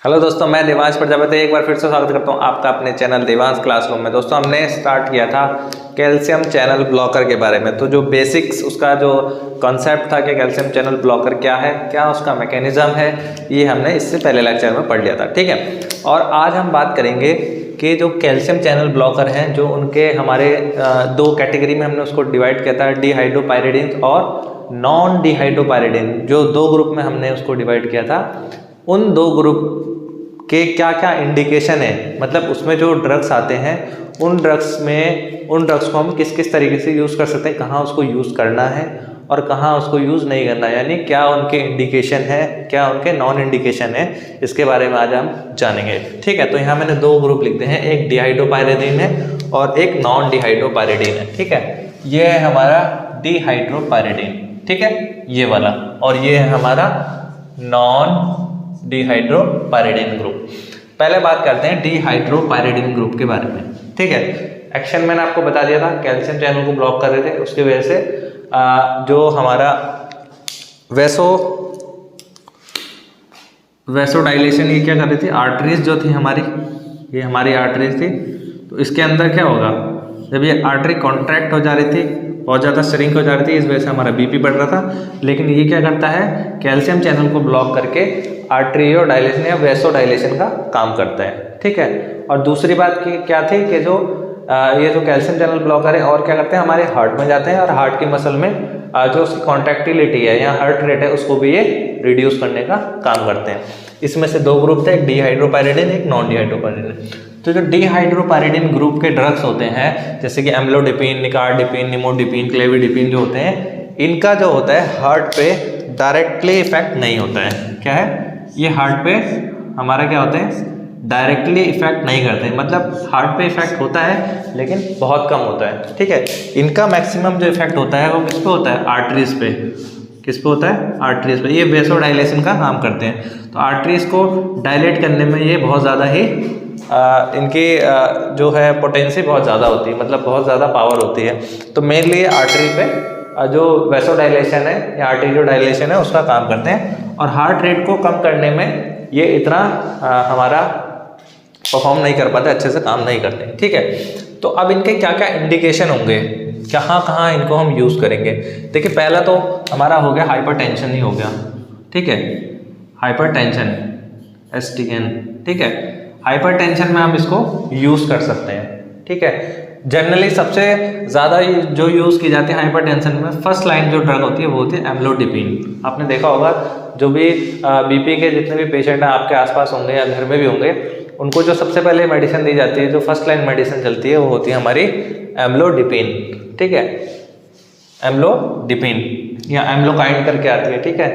Hello दोस्तों, मैं देवांश प्रजापति एक बार फिर से स्वागत करता हूं आपका अपने चैनल देवांश क्लासरूम में। दोस्तों, हमने स्टार्ट किया था कैल्शियम चैनल ब्लॉकर के बारे में। तो जो बेसिक्स उसका जो कॉन्सेप्ट था कि कैल्शियम चैनल ब्लॉकर क्या है, क्या उसका मैकेनिज्म है, ये हमने इससे पहले लेक्चर में पढ़ लिया था। ठीक है, और आज हम बात करेंगे कि जो कैल्शियम चैनल ब्लॉकर हैं, जो उनके हमारे दो कैटेगरी में हमने उसको डिवाइड किया था, डिहाइड्रोपायरिडीन और नॉन डिहाइड्रोपायरिडीन। जो दो ग्रुप में हमने उसको डिवाइड किया था, उन दो ग्रुप के क्या क्या इंडिकेशन है, मतलब उसमें जो ड्रग्स आते हैं उन ड्रग्स को हम किस किस तरीके से यूज़ कर सकते हैं, कहाँ उसको यूज़ करना है और कहाँ उसको यूज़ नहीं करना है, यानी क्या उनके इंडिकेशन है, क्या उनके नॉन इंडिकेशन है, इसके बारे में आज हम जानेंगे। ठीक है, तो यहाँ मैंने दो ग्रुप लिखते हैं, एक डिहाइड्रोपायरिडीन है और एक नॉन डिहाइड्रोपायरिडीन है। ठीक है, ये है हमारा डिहाइड्रोपायरिडीन, ठीक है, ये वाला, और ये है हमारा नॉन डिहाइड्रोपायरिडीन ग्रुप। पहले बात करते हैं डिहाइड्रोपायरिडीन ग्रुप के बारे में। ठीक है, एक्शन मैंने आपको बता दिया था, कैल्शियम चैनल को ब्लॉक कर रहे थे, उसकी वजह से जो हमारा वेसोडाइलेशन, ये क्या कर रही थी, आर्टरीज जो थी हमारी, ये हमारी आर्टरीज थी, तो इसके अंदर क्या होगा, जब ये आर्टरी कॉन्ट्रैक्ट हो जा रही थी, बहुत ज़्यादा श्रिंक हो जा रही थी, इस वजह से हमारा बीपी बढ़ रहा था। लेकिन ये क्या करता है, कैल्शियम चैनल को ब्लॉक करके आर्टरियो डायलेशन या वेसो डायलेशन का काम करता है। ठीक है, और दूसरी बात की क्या थी कि जो ये जो कैल्शियम चैनल ब्लॉकर है और क्या करते हैं, हमारे हार्ट में जाते हैं और हार्ट की मसल में जो उसकी कॉन्ट्रैक्टिलिटी है या हार्ट रेट है, उसको भी ये रिड्यूस करने का काम करते हैं। इसमें से दो ग्रुप थे, एक डिहाइड्रोपायरिडीन, एक नॉन डिहाइड्रोपायरिडीन। तो जो डिहाइड्रोपायरिडीन ग्रुप के ड्रग्स होते हैं, जैसे कि एम्लोडिपिन, निकार्डिपिन, निमोडिपिन, क्लेविडिपिन जो होते हैं, इनका जो होता है हार्ट पे डायरेक्टली इफेक्ट नहीं होता है। क्या है, ये हार्ट पे हमारा क्या होते हैं, डायरेक्टली इफेक्ट नहीं करते, मतलब हार्ट पे इफेक्ट होता है लेकिन बहुत कम होता है। ठीक है, इनका मैक्सिमम जो इफेक्ट होता है वो किस पे होता है, आर्टरीज पे। किस पे होता है, आर्टरीज पे। ये वेसोडाइलेशन का काम करते हैं, तो आर्टरीज को डायलेट करने में ये बहुत ज़्यादा ही इनकी जो है पोटेंसी बहुत ज़्यादा होती है, मतलब बहुत ज़्यादा पावर होती है। तो मेनली आर्टरी पे जो वेसोडाइलेशन है या आर्टेरियो डायलेशन है उसका काम करते हैं, और हार्ट रेट को कम करने में ये इतना हमारा परफॉर्म नहीं कर पाते, अच्छे से काम नहीं करते। ठीक है, तो अब इनके क्या क्या इंडिकेशन होंगे, कहाँ कहाँ इनको हम यूज़ करेंगे। देखिए, पहला तो हमारा हो गया हाइपरटेंशन ही हो गया। ठीक है, हाइपरटेंशन STN। ठीक है, हाइपरटेंशन में हम इसको यूज़ कर सकते हैं। ठीक है, जनरली सबसे ज़्यादा जो यूज़ की जाती है हाइपरटेंशन में, फर्स्ट लाइन जो ड्रग होती है वो होती है एम्लोडिपिन। आपने देखा होगा, जो भी बीपी के जितने भी पेशेंट हैं आपके आसपास होंगे या घर में भी होंगे, उनको जो सबसे पहले मेडिसिन दी जाती है, जो फर्स्ट लाइन मेडिसिन चलती है, वो होती है हमारी एम्लोडिपिन। ठीक है, एम्लोडिपिन या एम्लोकाइंड करके आती है। ठीक है,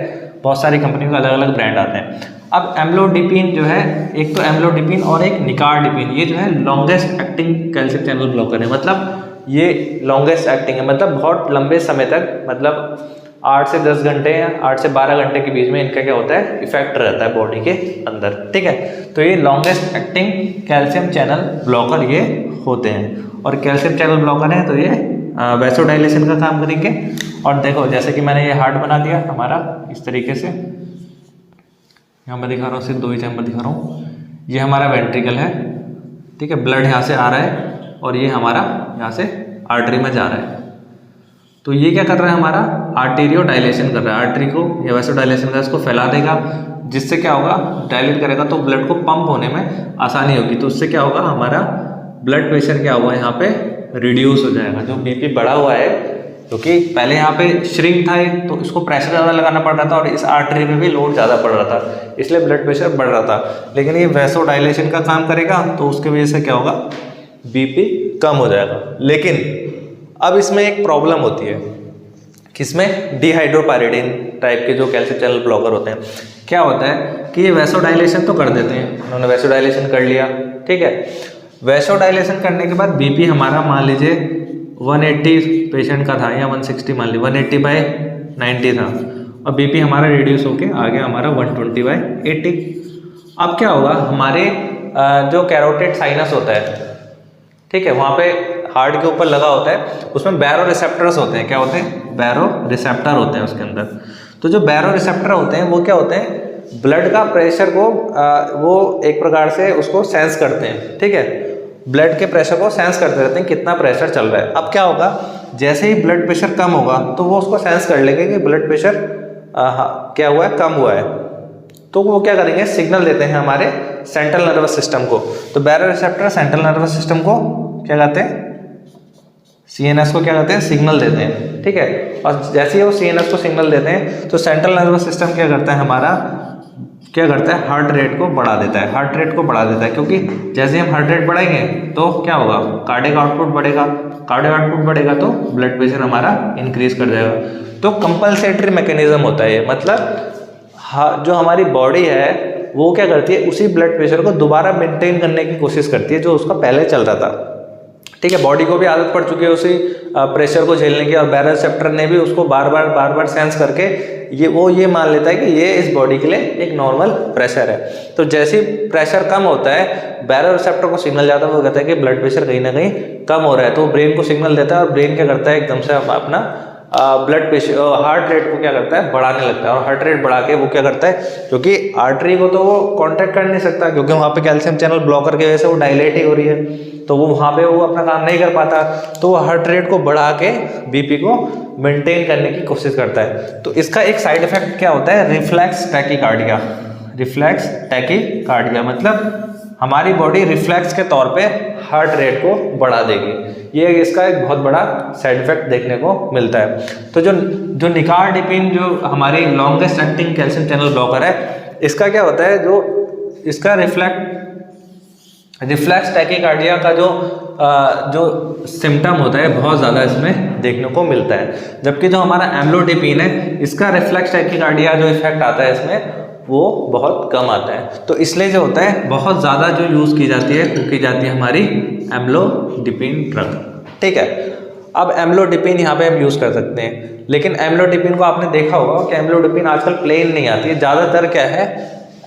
बहुत सारी कंपनियों के अलग अलग ब्रांड आते हैं। अब एम्लोडिपिन जो है, एक तो एम्लोडिपिन और एक निकार्डिपिन, ये जो है longest acting calcium channel blocker है। मतलब ये लॉन्गेस्ट एक्टिंग है, मतलब बहुत लंबे समय तक, मतलब 8 से 10 घंटे या 8 से 12 घंटे के बीच में इनका क्या होता है, इफेक्ट रहता है बॉडी के अंदर। ठीक है, तो ये longest acting calcium channel blocker ये होते हैं, और कैल्शियम चैनल ब्लॉकर है तो ये वेसोडाइलेशन का काम करेंगे। और देखो, जैसे कि मैंने ये हार्ट बना दिया हमारा इस तरीके से, यहाँ मैं दिखा रहा हूँ, सिर्फ दो ही चैम्बर दिखा रहा हूँ। ये हमारा वेंट्रिकल है। ठीक है, ब्लड यहाँ से आ रहा है और ये हमारा यहाँ से आर्टरी में जा रहा है। तो ये क्या कर रहा है, हमारा आर्टेरियो डायलेशन कर रहा है, आर्टरी को या वेसोडाइलेशन का इसको फैला देगा, जिससे क्या होगा, डायलेट करेगा तो ब्लड को पंप होने में आसानी होगी। तो उससे क्या होगा, हमारा ब्लड प्रेशर क्या हुआ यहाँ पे रिड्यूस हो जाएगा। जो बीपी बढ़ा हुआ है, क्योंकि पहले यहाँ पे श्रिंक था तो इसको प्रेशर ज़्यादा लगाना पड़ रहा था और इस आर्टरी में भी लोड ज़्यादा पड़ रहा था, इसलिए ब्लड प्रेशर बढ़ रहा था। लेकिन ये वेसोडाइलेशन का काम करेगा तो उसकी वजह से क्या होगा, बीपी कम हो जाएगा। लेकिन अब इसमें एक प्रॉब्लम होती है, किसमें, डिहाइड्रोपायरिडीन टाइप के जो कैल्शियम चैनल ब्लॉकर होते हैं। क्या होता है कि ये वेसोडाइलेशन तो कर देते हैं, उन्होंने वेसोडाइलेशन कर लिया। ठीक है, वेसोडाइलेशन करने के बाद बीपी हमारा मान लीजिए 180 पेशेंट का था या 160, मान लीजिए 180/90 था, और बीपी हमारा रिड्यूस होके आ गया हमारा 120/80। अब क्या होगा, हमारे जो कैरोटिड साइनस होता है, ठीक है, वहाँ पे हार्ट के ऊपर लगा होता है, उसमें बैरो रिसेप्टर्स होते हैं। क्या होते हैं, बैरो रिसेप्टर होते हैं उसके अंदर। तो जो बैरो रिसेप्टर होते हैं वो क्या होते हैं, ब्लड का प्रेशर को वो एक प्रकार से उसको सेंस करते हैं, ठीक है, ब्लड के प्रेशर को सेंस करते रहते हैं कितना प्रेशर चल रहा है। अब क्या होगा, जैसे ही ब्लड प्रेशर कम होगा तो वो उसको सेंस कर लेंगे कि ब्लड प्रेशर क्या हुआ है, कम हुआ है, तो वो क्या करेंगे, सिग्नल देते हैं हमारे सेंट्रल नर्वस सिस्टम को। तो बैरोरिसेप्टर सेंट्रल नर्वस सिस्टम को क्या कहते हैं, CNS को क्या कहते हैं, सिग्नल देते हैं, ठीक है। और जैसे ही वो CNS को सिग्नल देते हैं तो सेंट्रल नर्वस सिस्टम क्या करता है, हमारा क्या करता है, हार्ट रेट को बढ़ा देता है, हार्ट रेट को बढ़ा देता है, क्योंकि जैसे हम हार्ट रेट बढ़ाएंगे तो क्या होगा, कार्डियक आउटपुट बढ़ेगा, कार्डियक आउटपुट बढ़ेगा तो ब्लड प्रेशर हमारा इंक्रीज कर जाएगा। तो कंपलसेटरी मैकेनिज्म होता है ये, मतलब जो हमारी बॉडी है वो क्या करती है, उसी ब्लड प्रेशर को दोबारा मेंटेन करने की कोशिश करती है जो उसका पहले चल रहा था, ठीक है। बॉडी को भी आदत पड़ चुकी है उसी प्रेशर को झेलने की, और बैरोरिसेप्टर ने भी उसको बार बार सेंस करके ये मान लेता है कि ये इस बॉडी के लिए एक नॉर्मल प्रेशर है। तो जैसे ही प्रेशर कम होता है, बैरोरिसेप्टर को सिग्नल जाता है, वो कहता है कि ब्लड प्रेशर कहीं ना कहीं कम हो रहा है, तो ब्रेन को सिग्नल देता है, और ब्रेन क्या करता है, एकदम से अपना ब्लड प्रेशर हार्ट रेट को क्या करता है, बढ़ाने लगता है। और हार्ट रेट बढ़ा के वो क्या करता है, क्योंकि आर्टरी को तो वो कॉन्ट्रैक्ट कर नहीं सकता, क्योंकि वहाँ पे कैल्शियम चैनल ब्लॉकर की वजह से वो डायलेट ही हो रही है, तो वो वहाँ पे वो अपना काम नहीं कर पाता, तो वो हार्ट रेट को बढ़ा के बीपी को मेंटेन करने की कोशिश करता है। तो इसका एक साइड इफेक्ट क्या होता है, रिफ्लेक्स टैकीकार्डिया। रिफ्लेक्स टैकीकार्डिया मतलब हमारी बॉडी रिफ्लेक्स के तौर पे हार्ट रेट को बढ़ा देगी, ये इसका एक बहुत बड़ा साइड इफेक्ट देखने को मिलता है। तो जो निकार्डिपिन जो हमारी longest acting calcium channel blocker है, इसका क्या होता है, जो इसका रिफ्लेक्स टैकीकार्डिया का जो सिम्टम होता है बहुत ज़्यादा इसमें देखने को मिलता है, जबकि जो हमारा एम्लोडिपिन है इसका रिफ्लेक्स टैकीकार्डिया जो इफेक्ट आता है इसमें वो बहुत कम आता है। तो इसलिए जो होता है बहुत ज़्यादा जो यूज़ की जाती है वो की जाती है हमारी एम्लोडिपिन ड्रग, ठीक है। अब एम्लोडिपिन यहाँ पे हम यूज़ कर सकते हैं, लेकिन एम्लोडिपिन को आपने देखा होगा कि एम्लोडिपिन आजकल प्लेन नहीं आती है, ज़्यादातर क्या है,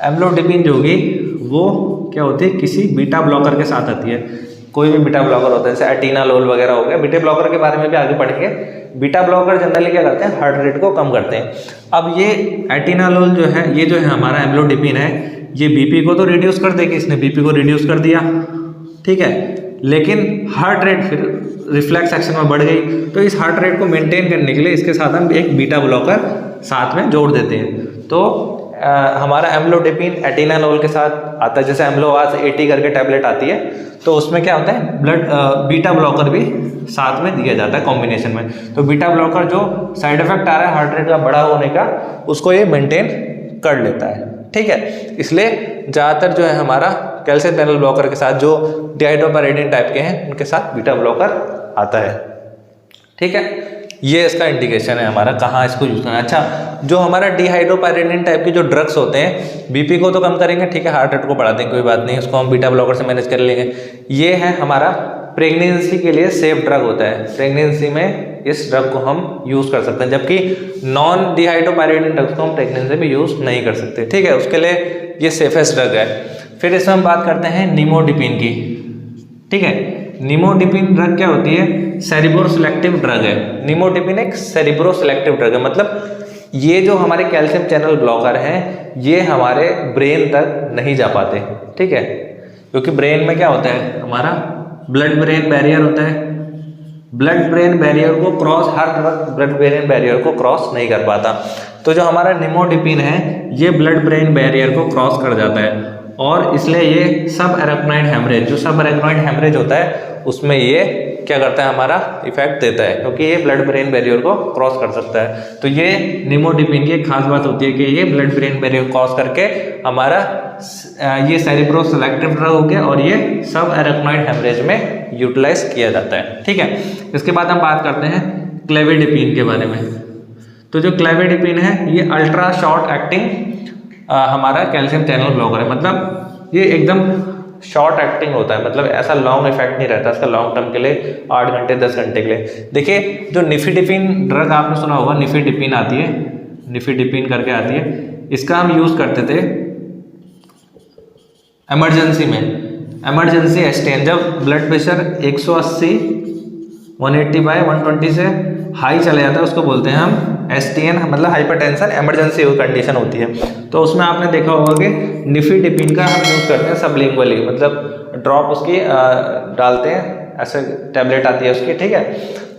एम्लोडिपिन जो होगी वो क्या होती है, किसी बीटा ब्लॉकर के साथ आती है। कोई भी बीटा ब्लॉकर होता है, जैसे एटिनालोल वगैरह हो गया, बीटा ब्लॉकर के बारे में भी आगे पढ़ेंगे। बीटा ब्लॉकर जनरली क्या करते हैं, हार्ट रेट को कम करते हैं। अब ये एटिनालोल जो है, ये जो है हमारा एम्लोडिपिन है, ये बीपी को तो रिड्यूस कर देगी, इसने बीपी को रिड्यूस कर दिया, ठीक है, लेकिन हार्ट रेट फिर रिफ्लेक्स एक्शन में बढ़ गई। तो इस हार्ट रेट को मेंटेन करने के लिए इसके साथ हम एक बीटा ब्लॉकर साथ में जोड़ देते हैं। तो हमारा एम्लोडिपिन एटिनालोल के साथ आता है, जैसे एम्लोवाज 80 करके टैबलेट आती है, तो उसमें क्या होता है, बीटा ब्लॉकर भी साथ में दिया जाता है कॉम्बिनेशन में। तो बीटा ब्लॉकर जो साइड इफेक्ट आ रहा है हार्ट रेट का बड़ा होने का, उसको ये मेंटेन कर लेता है, ठीक है। इसलिए ज़्यादातर जो है हमारा कैल्शियम चैनल ब्लॉकर के साथ जो डिहाइड्रोपायरिडीन टाइप के हैं उनके साथ बीटा ब्लॉकर आता है, ठीक है। ये इसका इंडिकेशन है हमारा कहाँ इसको यूज़ करना है। अच्छा, जो हमारा डिहाइड्रोपायरिडीन टाइप के जो ड्रग्स होते हैं बीपी को तो कम करेंगे, ठीक है, हार्ट रेट को बढ़ा देंगे, कोई बात नहीं, उसको हम बीटा ब्लॉकर से मैनेज कर लेंगे। ये है हमारा प्रेगनेंसी के लिए सेफ ड्रग होता है, प्रेगनेंसी में इस ड्रग को हम यूज़ कर सकते हैं, जबकि नॉन डिहाइड्रोपायरिडीन ड्रग्स को हम प्रेगनेंसी में यूज़ नहीं कर सकते, ठीक है, उसके लिए ये सेफेस्ट ड्रग है। फिर इसमें हम बात करते हैं निमोडिपिन की, ठीक है। निमोडिपिन ड्रग क्या होती है, सेरिब्रो सिलेक्टिव ड्रग है। निमोडिपिन एक सेरिब्रो सिलेक्टिव ड्रग है, मतलब ये जो हमारे कैल्शियम चैनल ब्लॉकर हैं ये हमारे ब्रेन तक नहीं जा पाते, ठीक है, क्योंकि ब्रेन में क्या होता है, हमारा ब्लड ब्रेन बैरियर होता है, ब्लड ब्रेन बैरियर को क्रॉस, हर ड्रग ब्लड ब्रेन बैरियर को क्रॉस नहीं कर पाता। तो जो हमारा निमोडिपिन है ये ब्लड ब्रेन बैरियर को क्रॉस कर जाता है, और इसलिए ये सब एरेक्नोइड हेमरेज, जो सब एरेक्नोइड हेमरेज होता है उसमें ये क्या करता है, हमारा इफेक्ट देता है, क्योंकि ये ब्लड ब्रेन बैरियर को क्रॉस कर सकता है। तो ये निमोडिपिन की एक खास बात होती है कि ये ब्लड ब्रेन बैरियर को क्रॉस करके हमारा ये सेरिब्रो सिलेक्टिव ड्रग हो गया, और ये सब एरेक्नोइड हेमरेज में यूटिलाइज किया जाता है, ठीक है। इसके बाद हम बात करते हैं क्लेविडिपिन के बारे में। तो जो क्लेविडिपिन है ये अल्ट्रा शॉर्ट एक्टिंग हमारा कैल्शियम चैनल ब्लॉकर है, मतलब ये एकदम शॉर्ट एक्टिंग होता है, मतलब ऐसा लॉन्ग इफेक्ट नहीं रहता इसका लॉन्ग टर्म के लिए, 8 घंटे 10 घंटे के लिए। देखिए जो निफिडिपिन ड्रग आपने सुना होगा, निफिडिपिन आती है, निफिडिपिन करके आती है, इसका हम यूज़ करते थे इमरजेंसी में, इमरजेंसी एक्सटेंज, जब ब्लड प्रेशर 180 180/120 से हाई चले जाता है उसको बोलते हैं हम STN मतलब हाइपरटेंशन इमरजेंसी कंडीशन होती है, तो उसमें आपने देखा होगा कि निफिडिपिन का हम यूज़ करते हैं सबलिंगुअली, मतलब ड्रॉप उसकी डालते हैं, ऐसे टैबलेट आती है उसकी, ठीक है,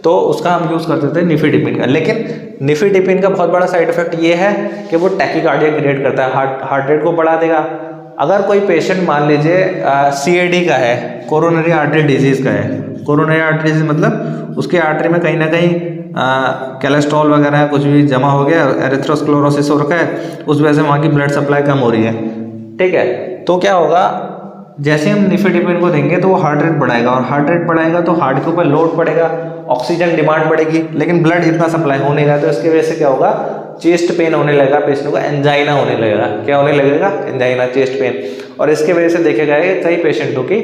तो उसका हम यूज़ करते थे निफिडिपिन का। लेकिन निफिडिपिन का बहुत बड़ा साइड इफेक्ट ये है कि वो टैकीकार्डिया क्रिएट करता है, हार्ट रेट को बढ़ा देगा। अगर कोई पेशेंट मान लीजिए CAD का है, कोरोनरी आर्टरी डिजीज़ का है, कोरोनरी आर्टरी डिजीज मतलब उसके आर्टरी में कहीं ना कहीं कोलेस्ट्रॉल वगैरह कुछ भी जमा हो गया, एरिथ्रोस्क्लेरोसिस हो रखा है, उस वजह से वहाँ की ब्लड सप्लाई कम हो रही है, ठीक है, तो क्या होगा, जैसे हम निफिडिपिन को देंगे तो वो हार्ट रेट बढ़ाएगा, और हार्ट रेट बढ़ाएगा तो हार्ट के ऊपर लोड पड़ेगा, ऑक्सीजन डिमांड बढ़ेगी, लेकिन ब्लड इतना सप्लाई हो नहीं रहा, तो इसकी वजह से क्या होगा, चेस्ट पेन होने लगेगा, पेशेंट को एंजाइना होने लगेगा। क्या होने लगेगा? Angina, chest pain. और इसके वजह से देखा गया है कई पेशेंटों की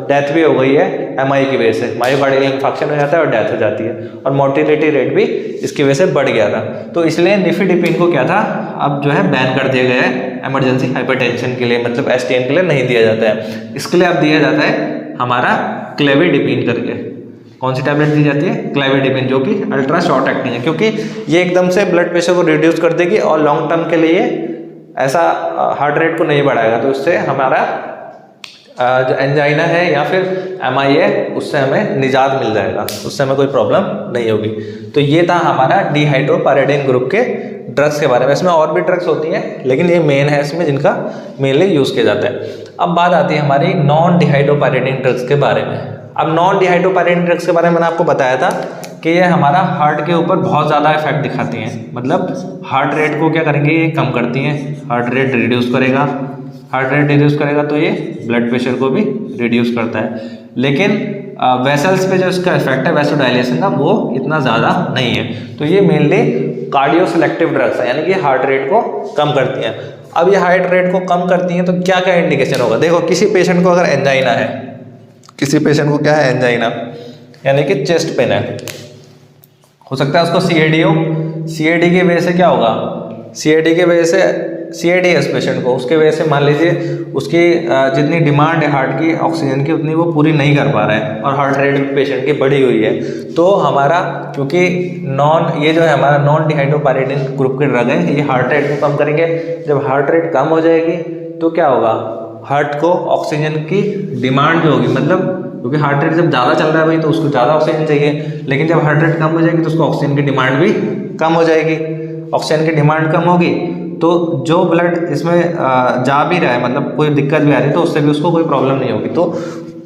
डेथ भी हो गई है MI की वजह से, मायोकार्डियल इंफेक्शन हो जाता है और डेथ हो जाती है, और मोर्टिलिटी रेट भी इसकी वजह से बढ़ गया था। तो इसलिए निफिडिपिन को क्या था, अब जो है बैन कर दिया गया है इमरजेंसी हाइपरटेंशन के लिए, मतलब STN के लिए नहीं दिया जाता है। इसके लिए अब दिया जाता है हमारा क्लेविडिपिन करके। कौन सी टैबलेट दी जाती है? क्लेविडिपिन, जो कि अल्ट्रा शॉर्ट एक्टिंग है, क्योंकि ये एकदम से ब्लड प्रेशर को रिड्यूस कर देगी और लॉन्ग टर्म के लिए ऐसा हार्ट रेट को नहीं बढ़ाएगा, तो उससे हमारा जो एंजाइना है या फिर MI है उससे हमें निजात मिल जाएगा, उससे हमें कोई प्रॉब्लम नहीं होगी। तो ये था हमारा डिहाइड्रोपायरिडीन ग्रुप के ड्रग्स के बारे में। इसमें और भी ड्रग्स होती हैं, लेकिन ये मेन है इसमें जिनका मेनली यूज़ किया जाता है। अब बात आती है हमारी नॉन डिहाइड्रोपायरिडीन ड्रग्स के बारे में। अब नॉन डिहाइड्रोपायरिडीन ड्रग्स के बारे में मैंने आपको बताया था कि ये हमारा हार्ट के ऊपर बहुत ज़्यादा इफेक्ट दिखाती हैं, मतलब हार्ट रेट को क्या करेंगे, ये कम करती हैं, हार्ट रेट रिड्यूस करेगा, हार्ट रेट रिड्यूस करेगा तो ये ब्लड प्रेशर को भी रिड्यूस करता है। लेकिन वेसल्स पे जो इसका इफेक्ट है वैसोडाइलेशन का, वो इतना ज़्यादा नहीं है। तो ये मेनली कार्डियो सिलेक्टिव ड्रग्स है, यानी कि हार्ट रेट को कम करती हैं। अब ये हार्ट रेट को कम करती हैं तो क्या क्या इंडिकेशन होगा? देखो, किसी पेशेंट को अगर एंजाइना है, किसी पेशेंट को क्या है, एंजाइना यानी कि चेस्ट पेन है, हो सकता है उसको CAD हो। CAD की वजह से क्या होगा, CAD की वजह से CAD है उस पेशेंट को, उसके वजह से मान लीजिए उसकी जितनी डिमांड है हार्ट की ऑक्सीजन की, उतनी वो पूरी नहीं कर पा रहा है, और हार्ट रेट पेशेंट की बढ़ी हुई है। तो हमारा, क्योंकि ये जो है हमारा नॉन डिहाइड्रोपायरिडीन ग्रुप के ड्रग है, ये हार्ट रेट को कम करेंगे। जब हार्ट रेट कम हो जाएगी तो क्या होगा, हार्ट को ऑक्सीजन की डिमांड जो होगी, मतलब क्योंकि हार्ट रेट जब ज़्यादा चल रहा है भाई तो उसको ज़्यादा ऑक्सीजन चाहिए, लेकिन जब हार्ट रेट कम हो जाएगी तो उसको ऑक्सीजन की डिमांड भी कम हो जाएगी। ऑक्सीजन की डिमांड कम होगी तो जो ब्लड इसमें जा भी रहा है, मतलब कोई दिक्कत भी आ रही है, तो उससे भी उसको कोई प्रॉब्लम नहीं होगी। तो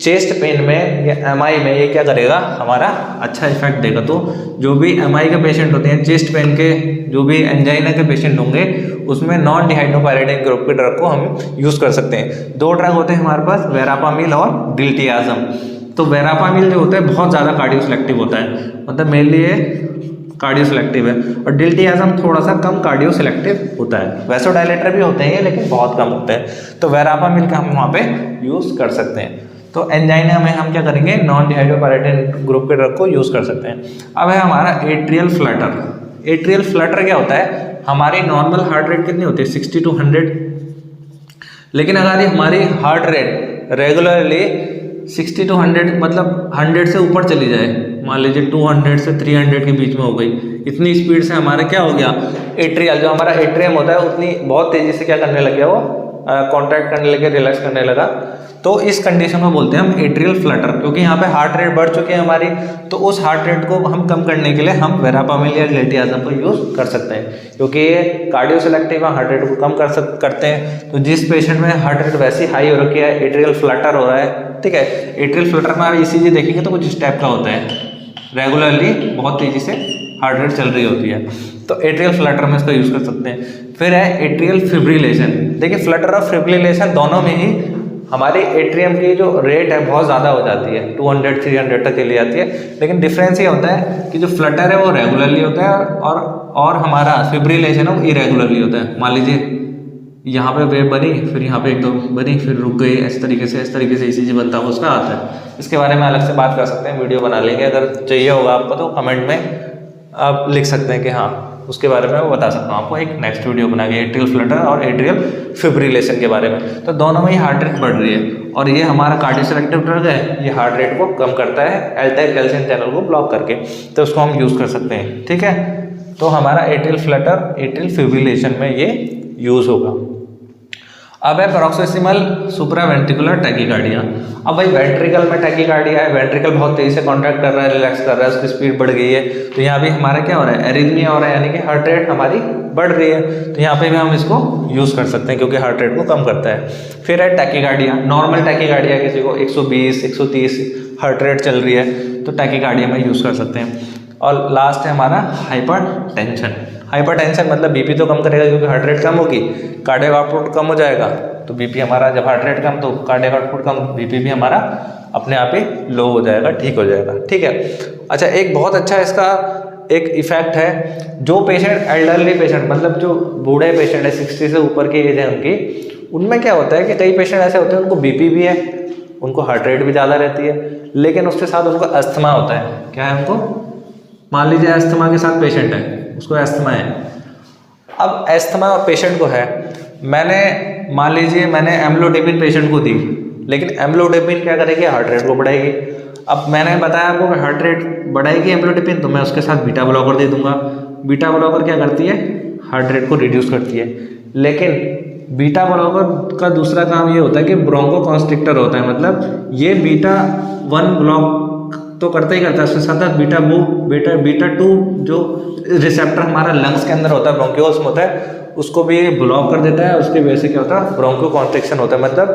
चेस्ट पेन में या MI में ये क्या करेगा, हमारा अच्छा इफेक्ट देगा। तो जो भी MI के पेशेंट होते हैं, चेस्ट पेन के, जो भी एंजाइना के पेशेंट होंगे, उसमें नॉन डिहाइड्रोपायरिडीन ग्रुप के ड्रग को हम यूज़ कर सकते हैं। 2 ड्रग होते हैं हमारे पास, वेरापामिल और डिल्टियाज़म। तो वेरापामिल जो होता है बहुत ज़्यादा कार्डियो सिलेक्टिव होता है, मतलब मेनली ये कार्डियो सिलेक्टिव है, और डिल्टियाज़म थोड़ा सा कम कार्डियो सिलेक्टिव होता है। वैसोडाइलेटर भी होते हैं लेकिन बहुत कम होते हैं, तो वेरापामिल का हम वहाँ पे यूज़ कर सकते हैं। तो एंजाइना में हम क्या करेंगे, नॉन डिहाइड्रोपायरिडीन ग्रुप के ड्रग को यूज़ कर सकते हैं। अब है हमारा एट्रियल फ्लटर। एट्रियल फ्लटर क्या होता है, हमारी नॉर्मल हार्ट रेट कितनी होती है, 60 to 100, लेकिन अगर ये हमारी हार्ट रेट रेगुलरली 60 to 100 मतलब 100 से ऊपर चली जाए, मान लीजिए 200 से 300 के बीच में हो गई, इतनी स्पीड से हमारा क्या हो गया, एट्रियल जो हमारा एट्रियम होता है उतनी बहुत तेज़ी से क्या करने लग गया, वो कॉन्ट्रैक्ट करने लगे, रिलैक्स करने लगा। तो इस कंडीशन को बोलते हैं हम एट्रियल फ्लटर, क्योंकि यहाँ पे हार्ट रेट बढ़ चुकी है हमारी, तो उस हार्ट रेट को हम कम करने के लिए हम वेरापामिल या डिल्टियाज़म को यूज़ कर सकते हैं, क्योंकि ये कार्डियो सिलेक्टिव हार्ट रेट को कम करते हैं। तो जिस पेशेंट में हार्ट रेट वैसी हाई हो रखी है, एट्रियल फ्लटर हो रहा है, ठीक है, एट्रियल फ्लटर में आप ECG देखेंगे तो कुछ स्टेप का होता है, रेगुलरली बहुत तेज़ी से हार्ट रेट चल रही होती है, तो एट्रियल फ्लटर में इसका यूज़ कर सकते हैं। फिर है एट्रियल फिब्रिलेशन। देखिए, फ्लटर और फिब्रिलेशन दोनों में ही हमारे एट्रियम की जो रेट है बहुत ज़्यादा हो जाती है, 200-300 तक चली जाती है, लेकिन डिफरेंस ये होता है कि जो फ्लटर है वो रेगुलरली होता है और हमारा फिब्रिलेशन है वो इरेगुलरली होता है। मान लीजिए यहाँ पे वेव बनी, फिर यहाँ पे एकदम बनी, फिर रुक गई, इस तरीके से ECG बनता है, उसका आता है। इसके बारे में अलग से बात कर सकते हैं, वीडियो बना लेंगे, अगर चाहिए होगा आपको तो कमेंट में आप लिख सकते हैं कि हाँ, उसके बारे में मैं बता सकता हूँ आपको, एक नेक्स्ट वीडियो बना के एट्रियल फ्लटर और एट्रियल फिब्रिलेशन के बारे में। तो दोनों में ही हार्ट रेट बढ़ रही है, और ये हमारा कार्डियो सिलेक्टिव ड्रग है, ये हार्ट रेट को कम करता है L टाइप कैल्शियम चैनल को ब्लॉक करके, तो उसको हम यूज़ कर सकते हैं। ठीक है, तो हमारा एट्रियल फ्लटर, एट्रियल फिब्रिलेशन में ये यूज़ होगा। अब है पैरोक्सिसिमल सुप्रावेंट्रिकुलर टैकीकार्डिया। अब भाई वेंट्रिकल में टैकीकार्डिया है, वेंट्रिकल बहुत तेजी से कॉन्ट्रैक्ट कर रहा है, रिलैक्स कर रहा है, उसकी स्पीड बढ़ गई है, तो यहाँ भी हमारा क्या हो रहा है, एरिथमिया हो रहा है, यानी कि हार्ट रेट हमारी बढ़ रही है, तो यहाँ पे भी हम इसको यूज़ कर सकते हैं क्योंकि हार्ट रेट को कम करता है। फिर है टैकीकार्डिया, नॉर्मल टैकीकार्डिया, किसी को 120 130 हार्ट रेट चल रही है तो टैकीकार्डिया में यूज़ कर सकते हैं। और लास्ट है हमारा हाइपरटेंशन। हाइपरटेंशन मतलब बीपी तो कम करेगा क्योंकि हार्ट रेट कम होगी, कार्डियक आउटपुट कम हो जाएगा, तो बीपी हमारा, जब हार्ट रेट कम तो कार्डियक आउटपुट कम, बीपी भी हमारा अपने आप ही लो हो जाएगा, ठीक हो जाएगा। ठीक है। अच्छा, एक बहुत अच्छा इसका एक इफेक्ट है, जो पेशेंट एल्डरली पेशेंट, मतलब जो बूढ़े पेशेंट है 60 से ऊपर की एज है उनकी, उनमें क्या होता है कि कई पेशेंट ऐसे होते हैं उनको बीपी भी है, उनको हार्ट रेट भी ज़्यादा रहती है, लेकिन उसके साथ उनको अस्थमा होता है। क्या है उनको? मान लीजिए अस्थमा के साथ पेशेंट है, उसको अस्थमा है। अब अस्थमा पेशेंट को है, मैंने मान लीजिए मैंने एम्लोडेपिन पेशेंट को दी, लेकिन एम्लोडेपिन क्या करेगी, हार्ट रेट को बढ़ाएगी। अब मैंने बताया आपको कि हार्ट रेट बढ़ाएगी एम्लोडेपिन, तो मैं उसके साथ बीटा ब्लॉकर दे दूंगा। बीटा ब्लॉकर क्या करती है, हार्ट रेट को रिड्यूस करती है, लेकिन बीटा ब्लॉकर का दूसरा काम ये होता है कि ब्रोंको कॉन्स्ट्रिक्टर होता है, मतलब ये बीटा 1 ब्लॉक तो करता ही करता है, उसके साथ बीटा 2 जो रिसेप्टर हमारा लंग्स के अंदर होता है, ब्रोंक्यूल्स में होता है, उसको भी ब्लॉक कर देता है। उसकी वजह से क्या होता है, ब्रोंको कॉन्ट्रैक्शन होता है, मतलब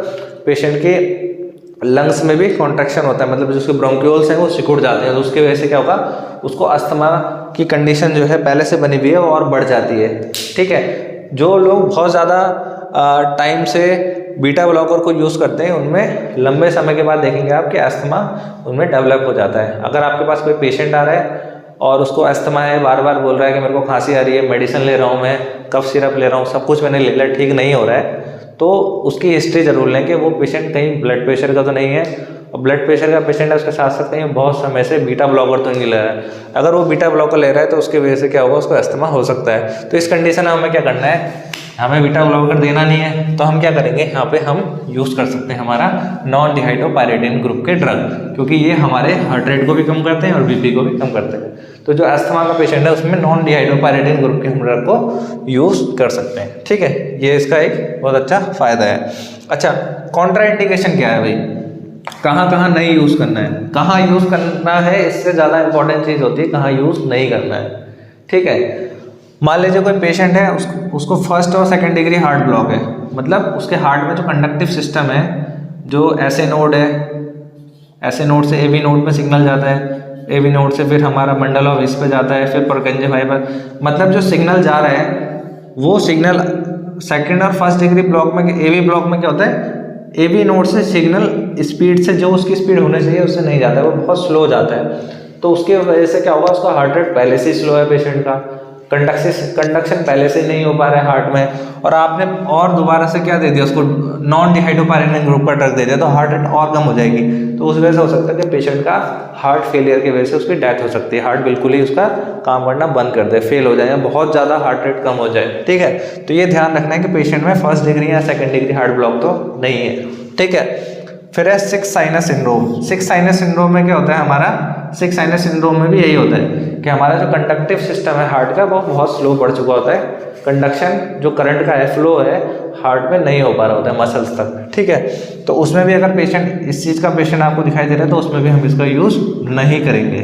पेशेंट के लंग्स में भी कॉन्ट्रैक्शन होता है, मतलब जो उसके ब्रोंक्यूल्स हैं वो सिकुड़ जाते हैं, तो उसकी वजह से क्या होगा, उसको अस्थमा की कंडीशन जो है पहले से बनी हुई है वो और बढ़ जाती है। ठीक है। जो लोग बहुत ज़्यादा टाइम से बीटा ब्लॉकर को यूज़ करते हैं, उनमें लंबे समय के बाद देखेंगे आप कि अस्थमा उनमें डेवलप हो जाता है। अगर आपके पास कोई पेशेंट आ रहा है और उसको अस्थमा है, बार बार बोल रहा है कि मेरे को खांसी आ रही है, मेडिसिन ले रहा हूँ, मैं कफ सिरप ले रहा हूँ, सब कुछ मैंने ले लिया, ठीक नहीं हो रहा है, तो उसकी हिस्ट्री जरूर लें कि वो पेशेंट कहीं ब्लड प्रेशर का तो नहीं है, और ब्लड प्रेशर का पेशेंट है उसके साथ साथ कहीं बहुत समय से बीटा ब्लॉकर तो नहीं ले रहा है। अगर वो बीटा ब्लॉकर ले रहा है तो उसकी वजह से क्या होगा, उसको अस्थमा हो सकता है। तो इस कंडीशन में हमें क्या करना है, हमें बीटा ब्लॉकर देना नहीं है, तो हम क्या करेंगे, यहाँ पे हम यूज़ कर सकते हैं हमारा नॉन डिहाइड्रोपायरेटिन ग्रुप के ड्रग, क्योंकि ये हमारे हार्ट रेट को भी कम करते हैं और बीपी को भी कम करते हैं। तो जो अस्थमा का पेशेंट है उसमें नॉन डिहाइड्रोपायरेटिन ग्रुप के हम ड्रग को यूज़ कर सकते हैं। ठीक है, ये इसका एक बहुत अच्छा फ़ायदा है। अच्छा, कॉन्ट्राइंडिकेशन क्या है भाई, कहाँ कहाँ नहीं यूज़ करना है, कहाँ यूज़ करना है, इससे ज़्यादा इंपॉर्टेंट चीज़ होती है कहाँ यूज़ नहीं करना है। ठीक है। मान लीजिए कोई पेशेंट है, उसको फर्स्ट और सेकंड डिग्री हार्ट ब्लॉक है, मतलब उसके हार्ट में जो कंडक्टिव सिस्टम है, जो ऐसे नोड है, ऐसे नोड से एवी नोड में सिग्नल जाता है, एवी नोड से फिर हमारा बंडल ऑफ विस पे जाता है, फिर परकंजे फाइबर, मतलब जो सिग्नल जा रहा है वो सिग्नल सेकंड और फर्स्ट डिग्री ब्लॉक में, एवी ब्लॉक में क्या होता है, एवी नोड से सिग्नल स्पीड से, जो उसकी स्पीड होनी चाहिए उससे नहीं जाता है, वो बहुत स्लो जाता है। तो उसकी वजह से क्या होगा, उसका हार्ट रेट पहले से स्लो है पेशेंट का, कंडक्शन पहले से नहीं हो पा रहा है हार्ट में, और आपने और दोबारा से क्या दे दिया उसको, नॉन डिहाइड्रोपायरेटिन ग्रुप का ड्रग दे दिया, तो हार्ट रेट और कम हो जाएगी। तो उस वजह से हो सकता है कि पेशेंट का हार्ट फेलियर की वजह से उसकी डेथ हो सकती है, हार्ट बिल्कुल ही उसका काम करना बंद कर दे, फेल हो जाए, बहुत ज़्यादा हार्ट रेट कम हो जाए। ठीक है। तो ये ध्यान रखना है कि पेशेंट में फर्स्ट डिग्री या सेकेंड डिग्री हार्ट ब्लॉक तो नहीं है। ठीक है। फिर है six sinus syndrome. Six sinus syndrome में क्या होता है, हमारा सिक्स साइनस सिंड्रोम में भी यही होता है कि हमारा जो कंडक्टिव सिस्टम है हार्ट का वो बहुत स्लो बढ़ चुका होता है, कंडक्शन जो करंट का है, फ्लो है, हार्ट में नहीं हो पा रहा होता है मसल्स तक। ठीक है। तो उसमें भी अगर पेशेंट, इस चीज़ का पेशेंट आपको दिखाई दे रहा है, तो उसमें भी हम इसका यूज़ नहीं करेंगे।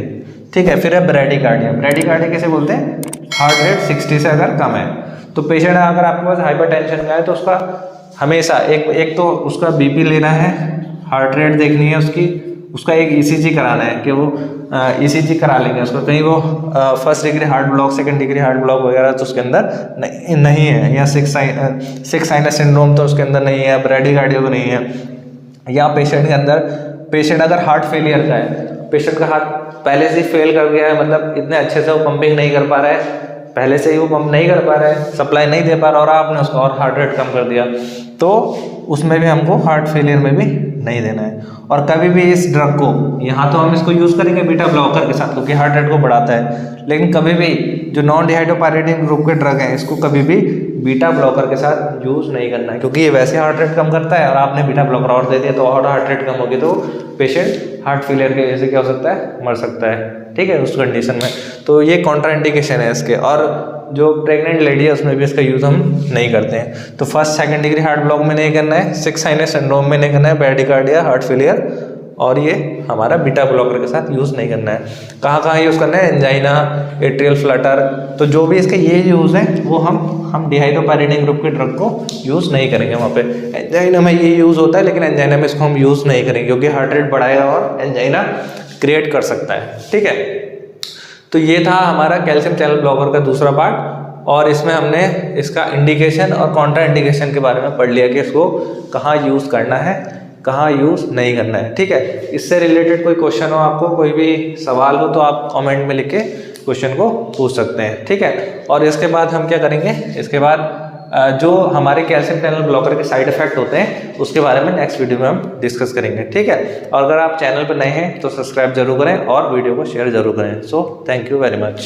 ठीक है। फिर है ब्रैडीकार्डिया। ब्रैडीकार्डिया कैसे बोलते हैं, हार्ट रेट 60 से अगर कम है, तो पेशेंट अगर आपके पास हाइपरटेंशन का है तो उसका हमेशा एक तो उसका बीपी लेना है, हार्ट रेट देखनी है उसका एक ईसीजी कराना है कि वो ईसीजी करा लेंगे उसको, कहीं वो first degree heart block, second degree heart block वगैरह तो उसके अंदर नहीं है, या सिक्स साइनस सिंड्रोम तो उसके अंदर नहीं है, ब्रैडीकार्डिया तो नहीं है, या पेशेंट के अंदर, पेशेंट अगर हार्ट फेलियर का है, पेशेंट का हार्ट पहले से ही फेल कर गया है, मतलब इतने अच्छे से वो पंपिंग नहीं कर पा रहा है, पहले से ही वो पंप नहीं कर पा रहा है, सप्लाई नहीं दे पा रहा, और आपने उसका और हार्ट रेट कम कर दिया, तो उसमें भी हमको हार्ट फेलियर में भी नहीं देना है। और कभी भी इस ड्रग को, यहाँ तो हम इसको यूज़ करेंगे बीटा ब्लॉकर के साथ क्योंकि हार्ट रेट को बढ़ाता है, लेकिन कभी भी जो नॉन डिहाइड्रोपायरेटिक ग्रुप के ड्रग हैं इसको कभी भी बीटा ब्लॉकर के साथ यूज़ नहीं करना है, क्योंकि ये वैसे हार्ट रेट कम करता है और आपने बीटा ब्लॉकर और दे दिया तो और हार्ट रेट कम होगी, तो पेशेंट हार्ट फेलियर की वजह से क्या हो सकता है, मर सकता है, ठीक है, उस कंडीशन में। तो ये कॉन्ट्राइंडिकेशन है इसके। और जो प्रेग्नेंट लेडी है उसमें भी इसका यूज़ हम नहीं करते हैं। तो first second degree heart block में नहीं करना है, 6 साइनस सिंड्रोम में नहीं करना है, ब्रैडिकार्डिया, हार्ट फेलियर, और ये हमारा बीटा ब्लॉकर के साथ यूज़ नहीं करना है। कहाँ कहाँ यूज़ करना है, एंजाइना, एट्रियल फ्लटर, तो जो भी इसके ये यूज़ है वो हम डिहाइड्रोपायरेटिक ग्रुप के ड्रग को यूज़ नहीं करेंगे वहाँ पे। एंजाइना में ये यूज़ होता है, लेकिन एंजाइना में इसको हम यूज़ नहीं करेंगे क्योंकि हार्ट रेट बढ़ाएगा और एंजाइना क्रिएट कर सकता है, ठीक है। तो ये था हमारा कैल्शियम चैनल ब्लॉकर का दूसरा पार्ट, और इसमें हमने इसका इंडिकेशन और कॉन्ट्रा इंडिकेशन के बारे में पढ़ लिया कि इसको कहाँ यूज़ करना है, कहाँ यूज़ नहीं करना है, ठीक है। इससे रिलेटेड कोई क्वेश्चन हो, आपको कोई भी सवाल हो, तो आप कमेंट में लिख के क्वेश्चन को पूछ सकते हैं, ठीक है। और इसके बाद हम क्या करेंगे, इसके बाद जो हमारे कैल्शियम चैनल ब्लॉकर के साइड इफेक्ट होते हैं उसके बारे में नेक्स्ट वीडियो में हम डिस्कस करेंगे, ठीक है। और अगर आप चैनल पर नए हैं तो सब्सक्राइब जरूर करें और वीडियो को शेयर जरूर करें। So thank you very much.